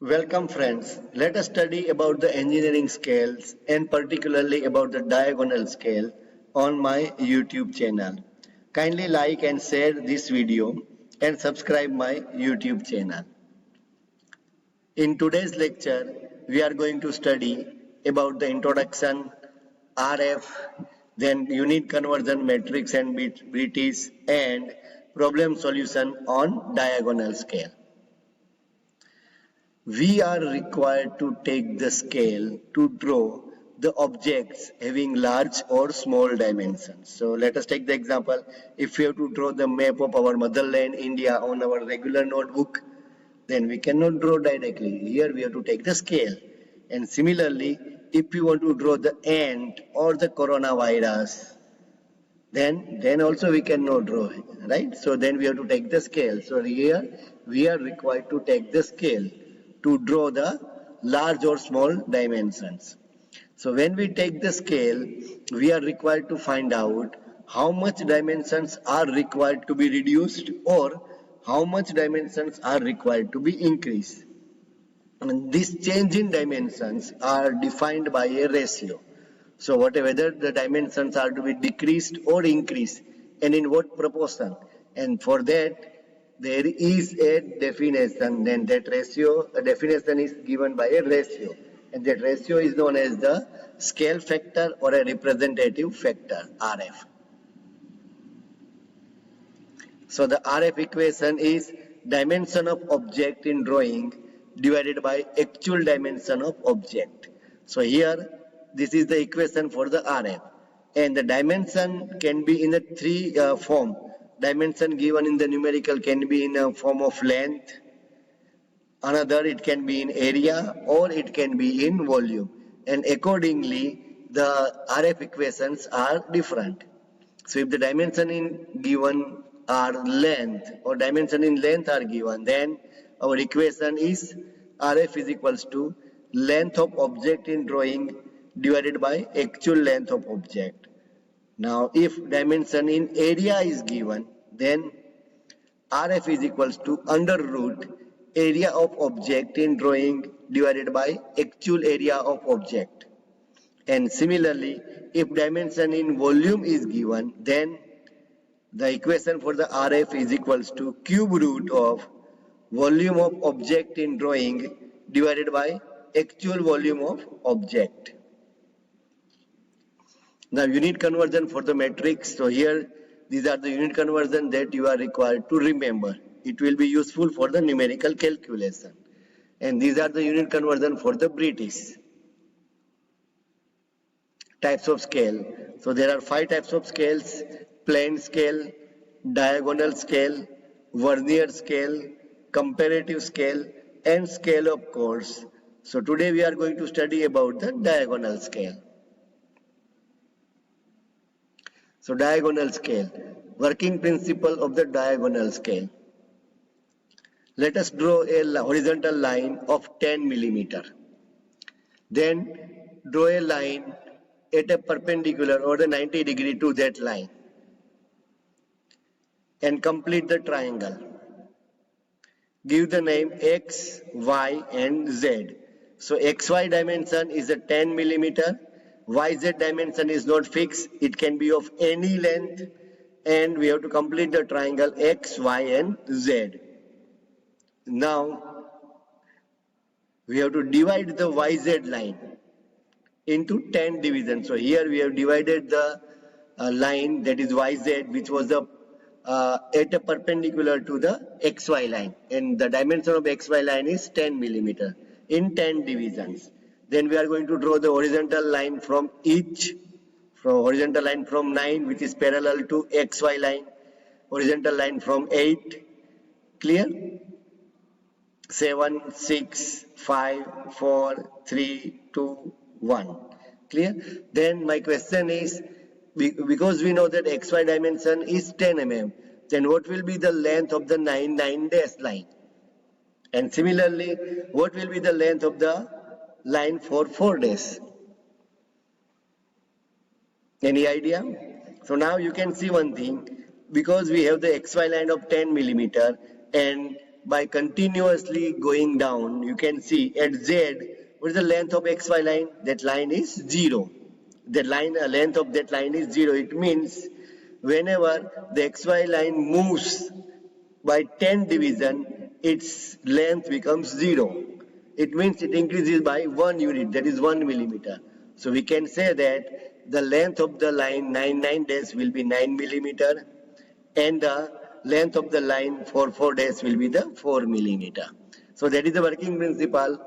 Welcome friends. Let us study about the engineering scales and particularly about the diagonal scale on my YouTube channel. Kindly like and share this video and subscribe my YouTube channel. In today's lecture, we are going to study about the introduction, RF, then unit conversion matrix and British and problem solution on diagonal scale. We are required to take the scale to draw the objects having large or small dimensions. So let us take the example. If we have to draw the map of our motherland India on our regular notebook, then we cannot draw directly. Here we have to take the scale. And similarly, if you want to draw the ant or the coronavirus, then also we cannot draw it, right? So then we have to take the scale. So here we are required to take the scale to draw the large or small dimensions. So when we take the scale, we are required to find out how much dimensions are required to be reduced or how much dimensions are required to be increased. And this change in dimensions are defined by a ratio. So whether the dimensions are to be decreased or increased and in what proportion. And for that there is a definition, then that ratio, a definition is given by a ratio, and that ratio is known as the scale factor or a representative factor, RF. So the RF equation is dimension of object in drawing divided by actual dimension of object. So here this is the equation for the RF, and the dimension can be in a three form. Dimension given in the numerical can be in a form of length, another it can be in area, or it can be in volume, and accordingly the RF equations are different. So if the dimension in given are length or dimension in length are given, then our equation is RF is equals to length of object in drawing divided by actual length of object. Now, if dimension in area is given, then RF is equals to under root area of object in drawing divided by actual area of object. And similarly, if dimension in volume is given, then the equation for the RF is equals to cube root of volume of object in drawing divided by actual volume of object. Now unit conversion for the matrix. So here these are the unit conversion that you are required to remember. It will be useful for the numerical calculation. And these are the unit conversion for the British types of scale. So there are 5 types of scales: plane scale, diagonal scale, vernier scale, comparative scale, and scale of course. So today we are going to study about the diagonal scale. So diagonal scale, working principle of the diagonal scale. Let us draw a horizontal line of 10 millimeter. Then draw a line at a perpendicular or the 90 degree to that line and complete the triangle. Give the name X, Y and Z. So XY dimension is a 10 millimeter. YZ dimension is not fixed, it can be of any length, and we have to complete the triangle X, Y and Z. Now we have to divide the YZ line into 10 divisions. So here we have divided the line that is YZ, which was at a perpendicular to the XY line, and the dimension of XY line is 10 millimeter in 10 divisions. Then we are going to draw the horizontal line from horizontal line from 9, which is parallel to XY line, horizontal line from 8, clear? 7, 6, 5, 4, 3, 2, 1, clear? Then my question is, because we know that XY dimension is 10 mm, then what will be the length of the 9 dash line? And similarly, what will be the length of the line for 4 days? Any idea? So now you can see one thing, because we have the XY line of 10 millimeter and by continuously going down, you can see at Z, what is the length of XY line? That line is 0. The length of that line is 0. It means whenever the XY line moves by 10 division, its length becomes 0. It means it increases by 1 unit, that is 1 millimeter. So we can say that the length of the line 9 days will be 9 millimeter, and the length of the line for 4 days will be the 4 millimeter. So that is the working principle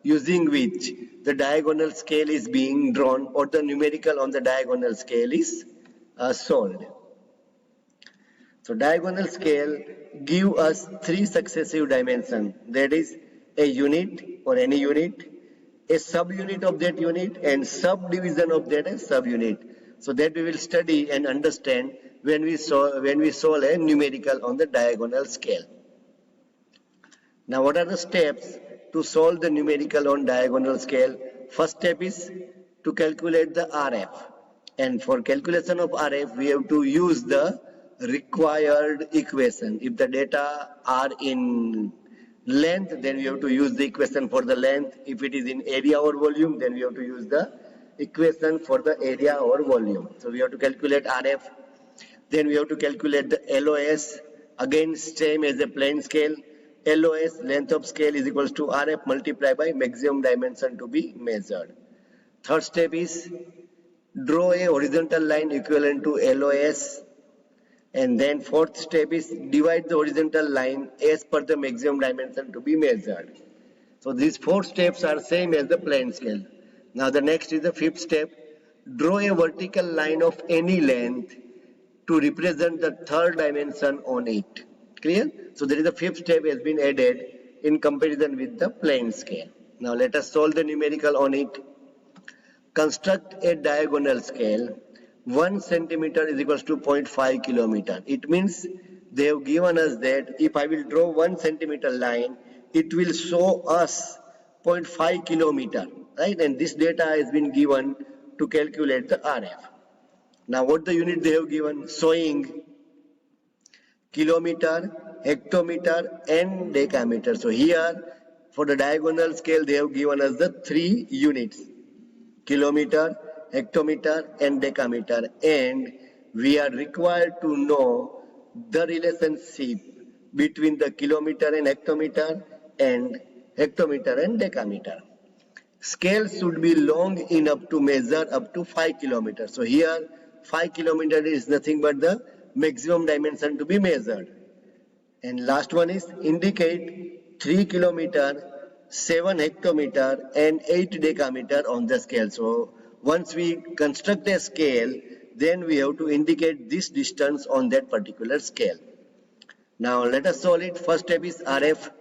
using which the diagonal scale is being drawn, or the numerical on the diagonal scale is solved. So diagonal scale give us 3 successive dimensions, that is a unit or any unit, a subunit of that unit, and subdivision of that subunit. So that we will study and understand when we solve a numerical on the diagonal scale. Now what are the steps to solve the numerical on diagonal scale? First step is to calculate the RF, and for calculation of RF we have to use the required equation. If the data are in length, then we have to use the equation for the length. If it is in area or volume, then we have to use the equation for the area or volume. So we have to calculate RF. Then we have to calculate the LOS. Again, same as a plane scale. LOS, length of scale, is equals to RF multiplied by maximum dimension to be measured. Third step is draw a horizontal line equivalent to LOS. And then fourth step is divide the horizontal line as per the maximum dimension to be measured. So these 4 steps are same as the plane scale. Now the next is the fifth step. Draw a vertical line of any length to represent the third dimension on it. Clear? So there is a fifth step has been added in comparison with the plane scale. Now let us solve the numerical on it. Construct a diagonal scale. 1 centimeter is equals to 0.5 kilometer. It means they have given us that if I will draw 1 centimeter line, it will show us 0.5 kilometer, right? And this data has been given to calculate the RF. Now what the unit they have given? Showing kilometer, hectometer and decameter. So here for the diagonal scale they have given us the 3 units: kilometer, hectometer and decameter, and we are required to know the relationship between the kilometer and hectometer and decameter. Scale should be long enough to measure up to 5 kilometers. So here 5 kilometer is nothing but the maximum dimension to be measured. And last one is indicate 3 kilometer, 7 hectometer and 8 decameter on the scale. So once we construct a scale, then we have to indicate this distance on that particular scale. Now let us solve it. First step is RF,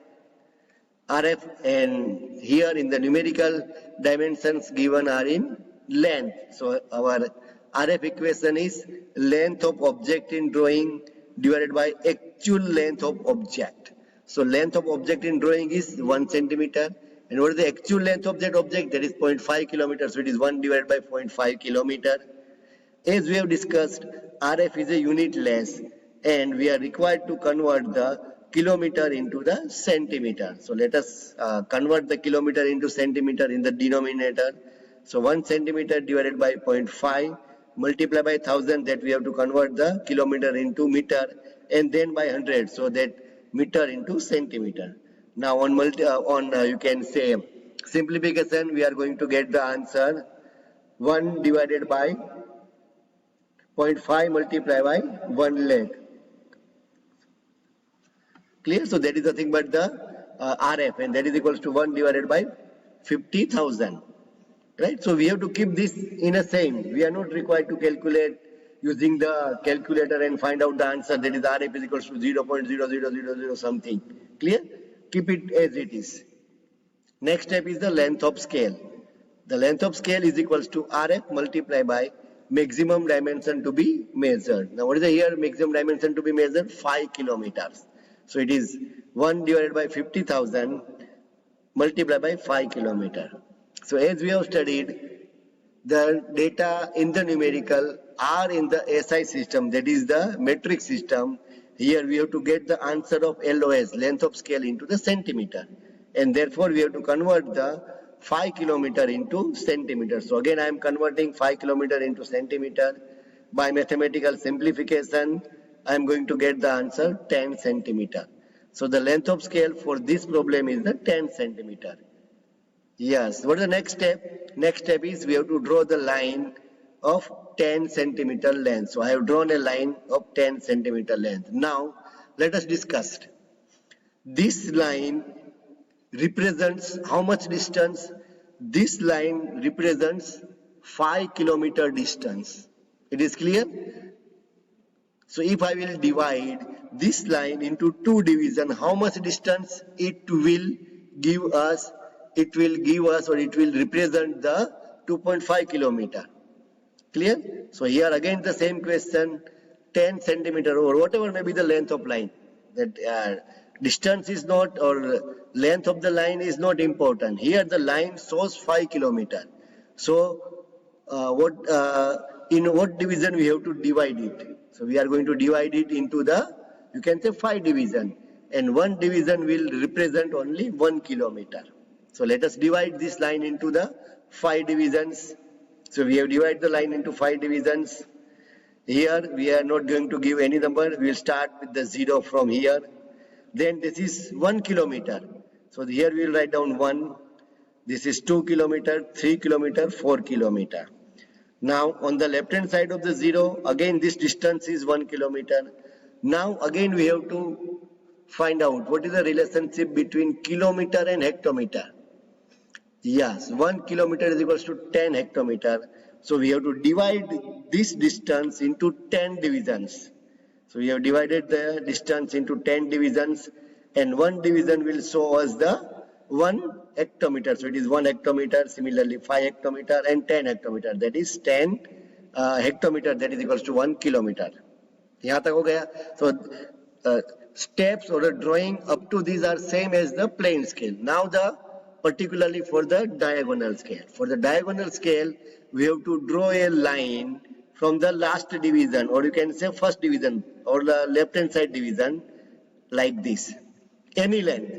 and here in the numerical dimensions given are in length. So our RF equation is length of object in drawing divided by actual length of object. So length of object in drawing is 1 centimeter. And what is the actual length of that object? That is 0.5 kilometers. So it is 1 divided by 0.5 kilometer. As we have discussed, RF is a unit less, and we are required to convert the kilometer into the centimeter. So let us convert the kilometer into centimeter in the denominator. So 1 centimeter divided by 0.5 multiplied by 1000, that we have to convert the kilometer into meter, and then by 100, so that meter into centimeter. Now on you can say simplification, we are going to get the answer 1 divided by 0.5 multiplied by 1 lakh. Clear? So that is nothing but the RF, and that is equals to 1 divided by 50,000. Right? So we have to keep this in a same. We are not required to calculate using the calculator and find out the answer, that is RF is equals to 0.0000 something. Clear? Keep it as it is. Next step is the length of scale. The length of scale is equals to RF multiplied by maximum dimension to be measured. Now what is the here maximum dimension to be measured? 5 kilometers. So it is 1 divided by 50,000 multiplied by 5 kilometer. So as we have studied, the data in the numerical are in the SI system, that is the metric system, Here we have to get the answer of LOS, length of scale, into the centimeter. And therefore we have to convert the 5 kilometer into centimeter. So again I am converting 5 kilometer into centimeter. By mathematical simplification, I am going to get the answer 10 centimeter. So the length of scale for this problem is the 10 centimeter. Yes, what is the next step? Next step is we have to draw the line of 10 centimeter length. So I have drawn a line of 10 centimeter length. Now let us discuss. This line represents how much distance? This line represents 5 kilometer distance. It is clear? So if I will divide this line into two divisions, how much distance it will give us? It will give us, or it will represent the 2.5 kilometer. Clear? So here again the same question, 10 centimeter or whatever may be the length of line. That distance is not, or length of the line is not important. Here the line shows 5 kilometer. So in what division we have to divide it? So we are going to divide it into the, you can say 5 division, and one division will represent only 1 kilometer. So let us divide this line into the 5 divisions. So we have divided the line into 5 divisions. Here we are not going to give any number. We will start with the 0 from here. Then this is 1 kilometer. So here we will write down 1. This is 2 kilometer, 3 kilometer, 4 kilometer. Now on the left hand side of the 0, again this distance is 1 kilometer. Now again we have to find out what is the relationship between kilometer and hectometer. Yes, 1 kilometer is equals to 10 hectometer. So we have to divide this distance into 10 divisions. So we have divided the distance into 10 divisions, and one division will show us the 1 hectometer. So it is 1 hectometer, similarly 5 hectometer and 10 hectometer. That is 10 hectometer, that is equals to 1 kilometer. यहाँ तक हो गया. So steps or drawing up to these are same as the plane scale. Now the particularly for the diagonal scale. For the diagonal scale, we have to draw a line from the last division, or you can say first division, or the left hand side division, like this. Any length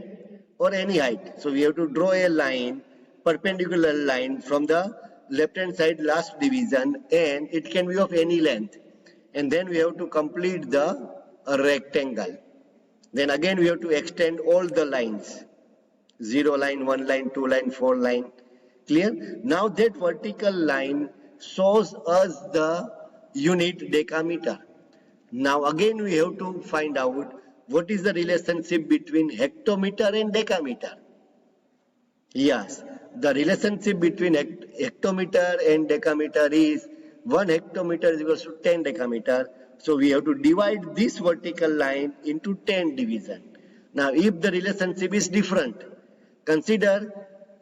or any height. So we have to draw a line, perpendicular line from the left hand side last division, and it can be of any length. And then we have to complete the rectangle. Then again we have to extend all the lines. 0 line, 1 line, 2 line, 4 line. Clear? Now that vertical line shows us the unit decameter. Now again we have to find out what is the relationship between hectometer and decameter. Yes, the relationship between hectometer and decameter is 1 hectometer is equals to 10 decameter. So we have to divide this vertical line into 10 divisions. Now if the relationship is different, consider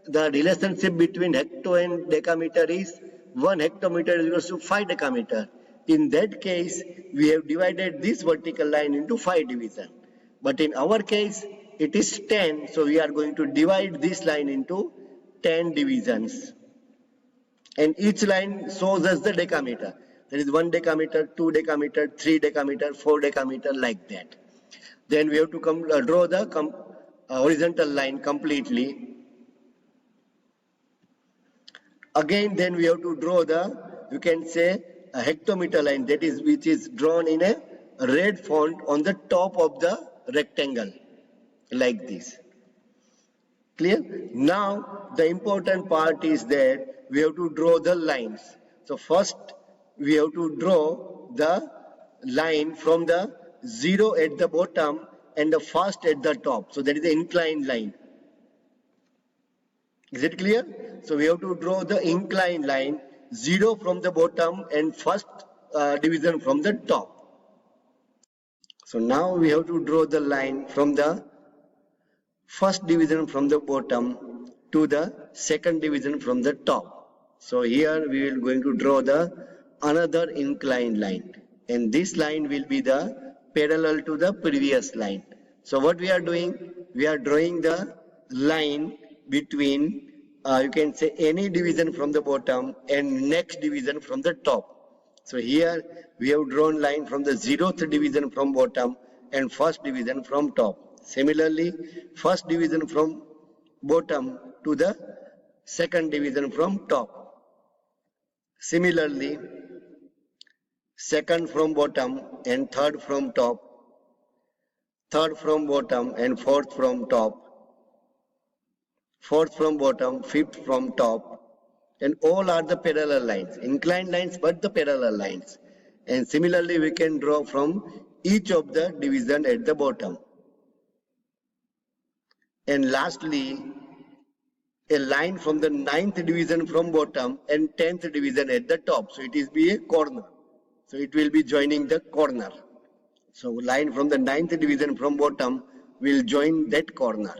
the relationship between hecto and decameter is 1 hectometer is equals to 5 decameter. In that case, we have divided this vertical line into 5 divisions. But in our case, it is 10. So we are going to divide this line into 10 divisions. And each line shows us the decameter. There is 1 decameter, 2 decameter, 3 decameter, 4 decameter, like that. Then we have to draw the horizontal line completely. Again, then we have to draw the, you can say, a hectometer line, that is, which is drawn in a red font on the top of the rectangle, like this. Clear? Now the important part is that we have to draw the lines. So first we have to draw the line from the 0 at the bottom and the first at the top. So that is the inclined line. Is it clear? So we have to draw the inclined line, 0 from the bottom and first division from the top. So now we have to draw the line from the first division from the bottom to the second division from the top. So here we are going to draw the another inclined line, and this line will be the parallel to the previous line. So what we are doing, we are drawing the line between you can say any division from the bottom and next division from the top. So here we have drawn line from the 0th division from bottom and first division from top. Similarly, first division from bottom to the second division from top. Similarly, second from bottom and third from top, third from bottom and fourth from top, fourth from bottom, fifth from top, and all are the parallel lines, inclined lines but the parallel lines. And similarly, we can draw from each of the division at the bottom. And lastly, a line from the 9th division from bottom and 10th division at the top. So it is be a corner. So it will be joining the corner. So line from the 9th division from bottom will join that corner.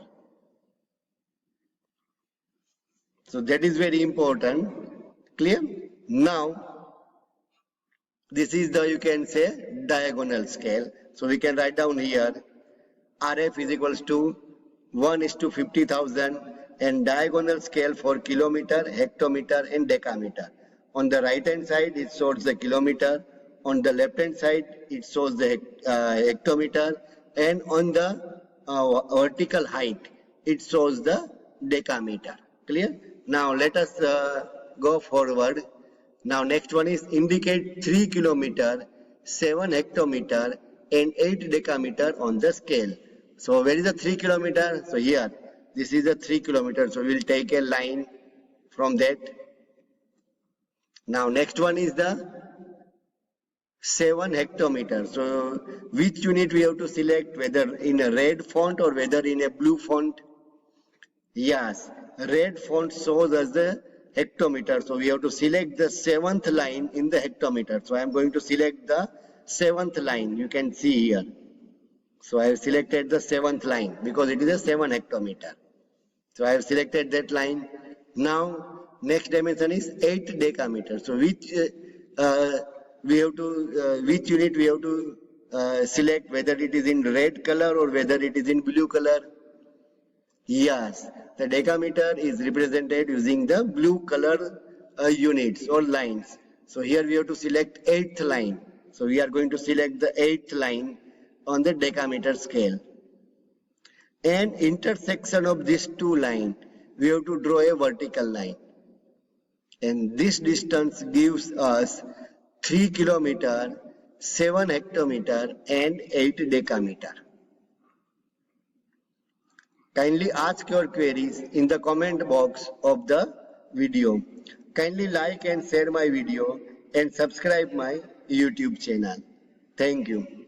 So that is very important. Clear? Now, this is the, you can say, diagonal scale. So we can write down here, RF is equals to 1:50,000 and diagonal scale for kilometer, hectometer and decameter. On the right hand side, it shows the kilometer. On the left hand side, it shows the hectometer. And on the vertical height, it shows the decameter. Clear? Now let us go forward. Now next one is indicate 3 kilometer, 7 hectometer and 8 decameter on the scale. So where is the 3 kilometer? So here, this is a 3 kilometer. So we will take a line from that. Now next one is the 7 hectometer. So which unit we have to select, whether in a red font or whether in a blue font? Yes, red font shows us the hectometer. So we have to select the 7th line in the hectometer. So I am going to select the 7th line. You can see here. So I have selected the 7th line because it is a 7 hectometer. So I have selected that line. Now next dimension is 8 decameter. So which which unit we have to select, whether it is in red color or whether it is in blue color? Yes, the decameter is represented using the blue color units or lines. So here we have to select 8th line. So we are going to select the 8th line on the decameter scale. And intersection of these two lines, we have to draw a vertical line. And this distance gives us 3 kilometer, 7 hectometer and 8 decameter. Kindly ask your queries in the comment box of the video. Kindly like and share my video and subscribe my YouTube channel. Thank you.